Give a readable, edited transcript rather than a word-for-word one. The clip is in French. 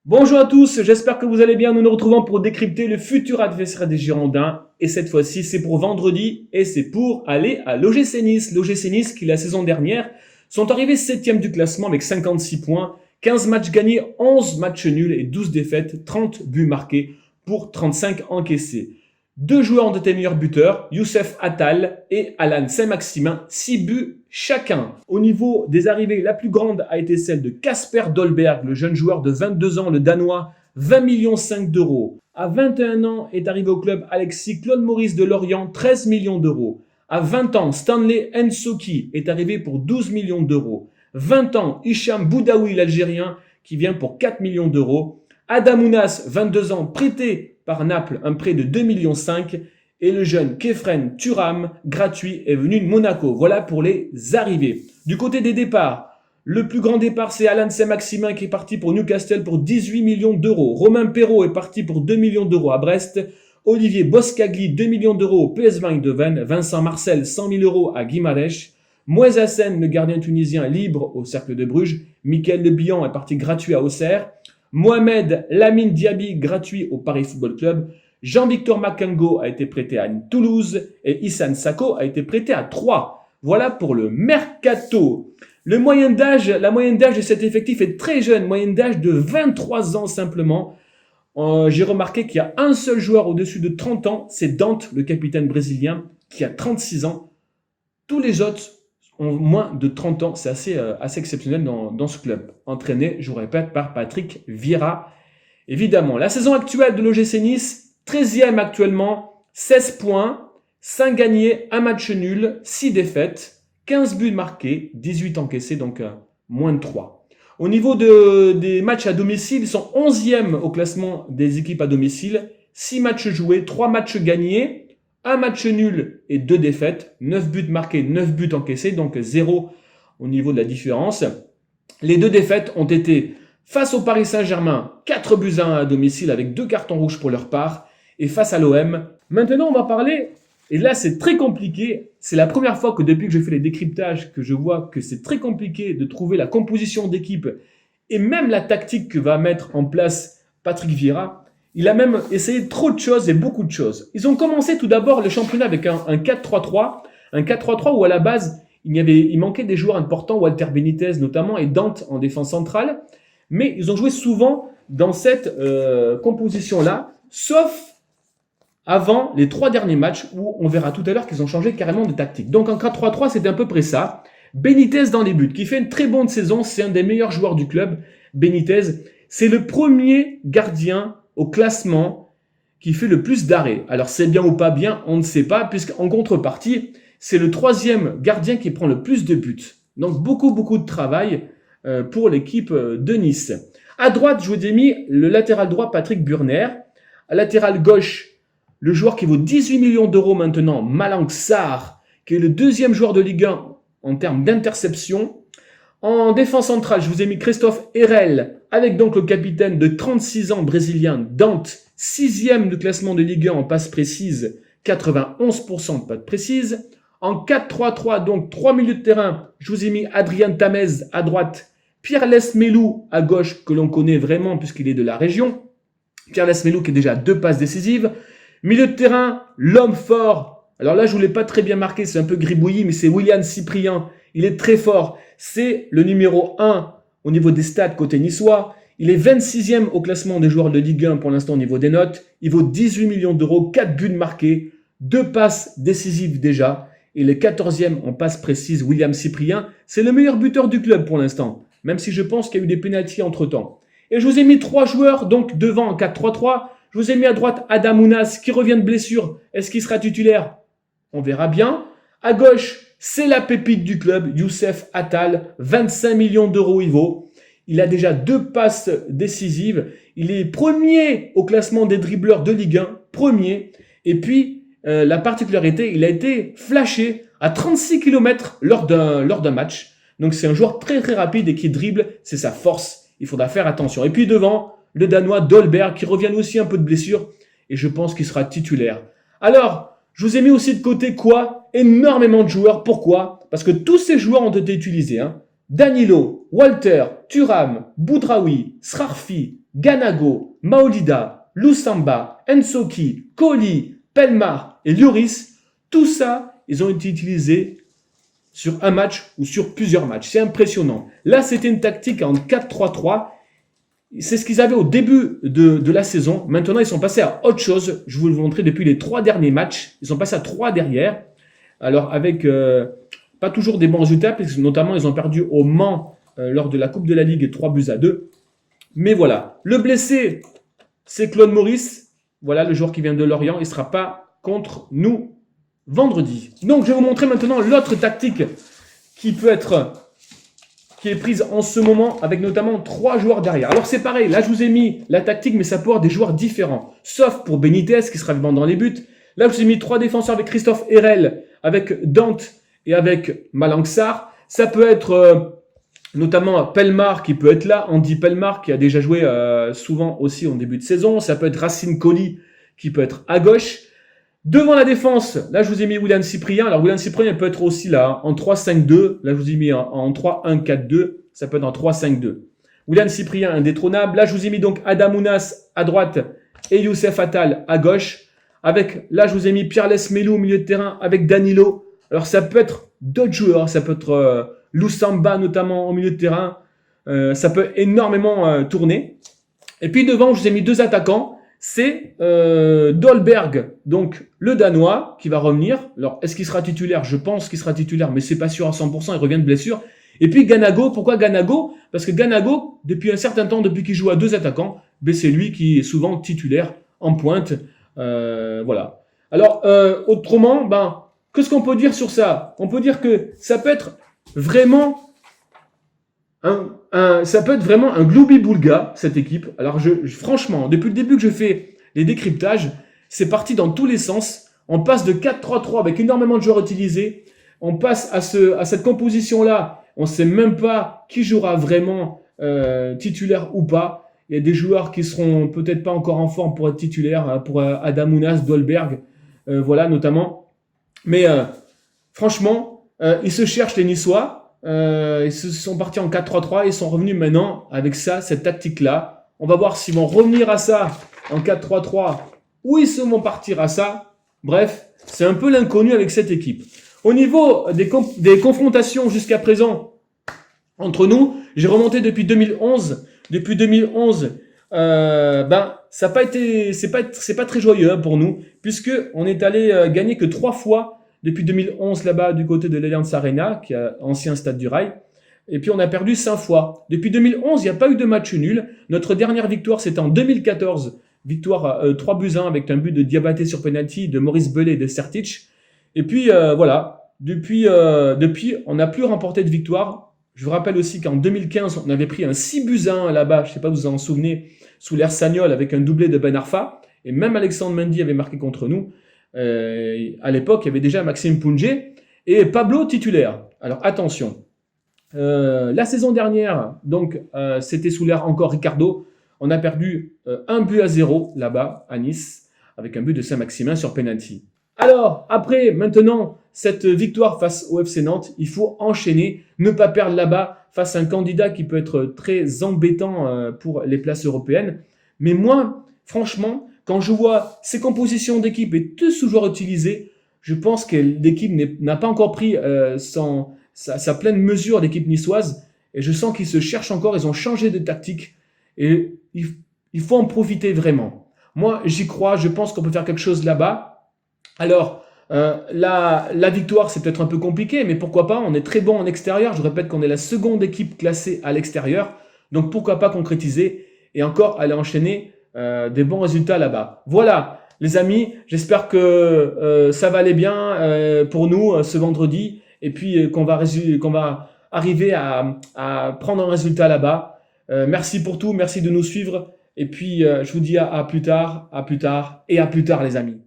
Bonjour à tous, j'espère que vous allez bien. Nous nous retrouvons pour décrypter le futur adversaire des Girondins. Et cette fois-ci, c'est pour vendredi et c'est pour aller à l'OGC Nice. L'OGC Nice qui, la saison dernière, sont arrivés 7e du classement avec 56 points, 15 matchs gagnés, 11 matchs nuls et 12 défaites, 30 buts marqués pour 35 encaissés. Deux joueurs ont été meilleurs buteurs, Youssef Attal et Alan Saint-Maximin, 6 buts chacun. Au niveau des arrivées, la plus grande a été celle de Kasper Dolberg, le jeune joueur de 22 ans, le Danois, 20,5 millions d'euros. À 21 ans est arrivé au club Alexis Claude Maurice de Lorient, 13 millions d'euros. À 20 ans, Stanley Nsoki est arrivé pour 12 millions d'euros. 20 ans, Hicham Boudaoui, l'Algérien, qui vient pour 4 millions d'euros. Adamounas, 22 ans, prêté par Naples, un prêt de 2,5 millions. Et le jeune Kefren Thuram, gratuit, est venu de Monaco. Voilà pour les arrivées. Du côté des départs, le plus grand départ, c'est Alan Saint-Maximin qui est parti pour Newcastle pour 18 millions d'euros. Romain Perrault est parti pour 2 millions d'euros à Brest. Olivier Boscagli, 2 millions d'euros au PSV Eindhoven. Vincent Marcel, 100 000 euros à Guimarães. Moïse Hassen, le gardien tunisien, libre au Cercle de Bruges. Mickaël Le Bihan est parti gratuit à Auxerre. Mohamed Lamine Diaby, gratuit au Paris Football Club. Jean-Victor Makango a été prêté à Toulouse et Issane Sako a été prêté à Troyes. Voilà pour le mercato. La moyenne d'âge de cet effectif est très jeune, moyenne d'âge de 23 ans simplement. J'ai remarqué qu'il y a un seul joueur au-dessus de 30 ans, c'est Dante, le capitaine brésilien, qui a 36 ans. Tous les autres ont moins de 30 ans, c'est assez exceptionnel dans ce club. Entraîné, je vous répète, par Patrick Vieira. Évidemment, la saison actuelle de l'OGC Nice, 13e actuellement, 16 points, 5 gagnés, 1 match nul, 6 défaites, 15 buts marqués, 18 encaissés, donc moins de 3. Au niveau des matchs à domicile, ils sont 11e au classement des équipes à domicile, 6 matchs joués, 3 matchs gagnés, 1 match nul et 2 défaites, 9 buts marqués, 9 buts encaissés, donc 0 au niveau de la différence. Les 2 défaites ont été face au Paris Saint-Germain, 4 buts à 1 à domicile avec 2 cartons rouges pour leur part. Et face à l'OM. Maintenant, on va parler, et là c'est très compliqué, c'est la première fois que depuis que je fais les décryptages que je vois que c'est très compliqué de trouver la composition d'équipe et même la tactique que va mettre en place Patrick Vieira. Il a même essayé trop de choses et beaucoup de choses. Ils ont commencé tout d'abord le championnat avec un 4-3-3, un 4-3-3 où à la base il manquait des joueurs importants, Walter Benitez notamment et Dante en défense centrale, mais ils ont joué souvent dans cette composition-là, sauf avant les 3 derniers matchs où on verra tout à l'heure qu'ils ont changé carrément de tactique. Donc en 4-3-3, c'est à peu près ça. Benitez dans les buts, qui fait une très bonne saison, c'est un des meilleurs joueurs du club. Benitez, c'est le premier gardien au classement qui fait le plus d'arrêts. Alors c'est bien ou pas bien, on ne sait pas, puisqu'en contrepartie, c'est le 3e gardien qui prend le plus de buts. Donc beaucoup de travail pour l'équipe de Nice. À droite, je vous ai mis le latéral droit Patrick Burner. À latéral gauche, le joueur qui vaut 18 millions d'euros maintenant, Malang Sarr, qui est le 2e joueur de Ligue 1 en termes d'interception. En défense centrale, je vous ai mis Christophe Herrel, avec donc le capitaine de 36 ans brésilien, Dante, 6e du classement de Ligue 1 en passe précise, 91% de passe précise. En 4-3-3, donc 3 milieux de terrain, je vous ai mis Adrien Tamez à droite, Pierre Lesmelou à gauche, que l'on connaît vraiment puisqu'il est de la région. Pierre Lesmelou qui est déjà 2 passes décisives. Milieu de terrain, l'homme fort. Alors là, je ne vous l'ai pas très bien marqué, c'est un peu gribouillis, mais c'est William Cyprien. Il est très fort. C'est le numéro 1 au niveau des stats côté niçois. Il est 26e au classement des joueurs de Ligue 1 pour l'instant au niveau des notes. Il vaut 18 millions d'euros, 4 buts marqués, 2 passes décisives déjà. Et le 14e en passe précise, William Cyprien. C'est le meilleur buteur du club pour l'instant, même si je pense qu'il y a eu des pénaltys entre-temps. Et je vous ai mis 3 joueurs donc devant en 4-3-3. Je vous ai mis à droite Adamounas qui revient de blessure. Est-ce qu'il sera titulaire? On verra bien. À gauche, c'est la pépite du club, Youssef Attal. 25 millions d'euros il vaut. Il a déjà 2 passes décisives. Il est premier au classement des dribbleurs de Ligue 1. Premier. Et puis, la particularité, il a été flashé à 36 km lors d'un match. Donc c'est un joueur très rapide et qui dribble. C'est sa force. Il faudra faire attention. Et puis devant, le Danois Dolberg qui revient aussi un peu de blessure et je pense qu'il sera titulaire. Alors, je vous ai mis aussi de côté quoi? Énormément de joueurs. Pourquoi? Parce que tous ces joueurs ont été utilisés. Danilo, Walter, Thuram, Boudraoui, Srarfi, Ganago, Maolida, Lusamba, Ensoki, Koli, Pelmar et Lloris, tout ça, ils ont été utilisés sur un match ou sur plusieurs matchs. C'est impressionnant. Là, c'était une tactique en 4-3-3. C'est ce qu'ils avaient au début de la saison. Maintenant, ils sont passés à autre chose. Je vous le montrer depuis les 3 derniers matchs. Ils sont passés à 3 derrière. Alors, avec pas toujours des bons résultats, parce que notamment, ils ont perdu au Mans lors de la Coupe de la Ligue 3-2. Mais voilà. Le blessé, c'est Claude Maurice. Voilà, le joueur qui vient de Lorient. Il ne sera pas contre nous vendredi. Donc, je vais vous montrer maintenant l'autre tactique qui est prise en ce moment avec notamment 3 joueurs derrière. Alors, c'est pareil. Là, je vous ai mis la tactique, mais ça peut avoir des joueurs différents. Sauf pour Benitez, qui sera vivant dans les buts. Là, je vous ai mis 3 défenseurs avec Christophe Herrel, avec Dante et avec Malang Sarr. Ça peut être notamment Pelmar qui peut être là. Andy Pelmar qui a déjà joué souvent aussi en début de saison. Ça peut être Racine Colli qui peut être à gauche. Devant la défense, là, je vous ai mis William Cyprien. Alors, William Cyprien peut être aussi là, en 3-5-2. Là, je vous ai mis en 3-1-4-2. Ça peut être en 3-5-2. William Cyprien, indétrônable. Là, je vous ai mis donc Adamounas à droite et Youssef Attal à gauche. Là, je vous ai mis Pierre Lesmelou au milieu de terrain avec Danilo. Alors, ça peut être d'autres joueurs. Ça peut être Lusamba, notamment, au milieu de terrain. Ça peut énormément tourner. Et puis, devant, je vous ai mis 2 attaquants. C'est Dolberg, donc le Danois, qui va revenir. Alors, est-ce qu'il sera titulaire? Je pense qu'il sera titulaire, mais c'est pas sûr à 100%, il revient de blessure. Et puis Ganago, pourquoi Ganago? Parce que Ganago, depuis un certain temps, depuis qu'il joue à 2 attaquants, ben c'est lui qui est souvent titulaire en pointe. Voilà. Alors, autrement, qu'est-ce qu'on peut dire sur ça? On peut dire que ça peut être vraiment ça peut être vraiment un gloubi-boulga, cette équipe. Alors, franchement, depuis le début que je fais les décryptages, c'est parti dans tous les sens. On passe de 4-3-3 avec énormément de joueurs utilisés. On passe à cette composition-là. On ne sait même pas qui jouera vraiment titulaire ou pas. Il y a des joueurs qui seront peut-être pas encore en forme pour être titulaires, pour Adamounas, Dolberg, voilà, notamment. Mais franchement, ils se cherchent, les Niçois. Ils se sont partis en 4-3-3 et ils sont revenus maintenant avec ça, cette tactique-là. On va voir s'ils vont revenir à ça en 4-3-3 ou ils se vont partir à ça. Bref, c'est un peu l'inconnu avec cette équipe. Au niveau des confrontations jusqu'à présent entre nous, j'ai remonté depuis 2011. Depuis 2011, ça n'a pas été, c'est pas très joyeux pour nous, puisque on est allé gagner que 3 fois. Depuis 2011, là-bas, du côté de l'Allianz Arena, qui est ancien stade du Rail. Et puis, on a perdu 5 fois. Depuis 2011, il n'y a pas eu de match nul. Notre dernière victoire, c'était en 2014. Victoire 3-1 avec un but de Diabaté sur penalty, de Maurice Bellet et de Sertic. Et puis, voilà. Depuis, on n'a plus remporté de victoire. Je vous rappelle aussi qu'en 2015, on avait pris un 6-1 là-bas. Je ne sais pas si vous vous en souvenez, sous l'ère Sagnol, avec un doublé de Ben Arfa. Et même Alexandre Mendy avait marqué contre nous. À l'époque, il y avait déjà Maxime Pounjé et Pablo titulaire. Alors attention, la saison dernière, donc c'était sous l'ère encore Ricardo, on a perdu 1-0 là-bas à Nice avec un but de Saint-Maximin sur penalty. Alors après, maintenant, cette victoire face au FC Nantes, il faut enchaîner, ne pas perdre là-bas face à un candidat qui peut être très embêtant pour les places européennes. Mais moi, franchement, quand je vois ces compositions d'équipe et tous ces joueurs utilisés, je pense que l'équipe n'a pas encore pris sa pleine mesure, l'équipe niçoise. Et je sens qu'ils se cherchent encore, ils ont changé de tactique. Et il faut en profiter vraiment. Moi, j'y crois, je pense qu'on peut faire quelque chose là-bas. Alors, la victoire, c'est peut-être un peu compliqué, mais pourquoi pas? On est très bon en extérieur. Je répète qu'on est la seconde équipe classée à l'extérieur. Donc, pourquoi pas concrétiser et encore aller enchaîner des bons résultats là-bas. Voilà, les amis, j'espère que ça va aller bien pour nous ce vendredi et puis qu'on va arriver à prendre un résultat là-bas. Merci pour tout, merci de nous suivre et puis je vous dis à plus tard et à plus tard les amis.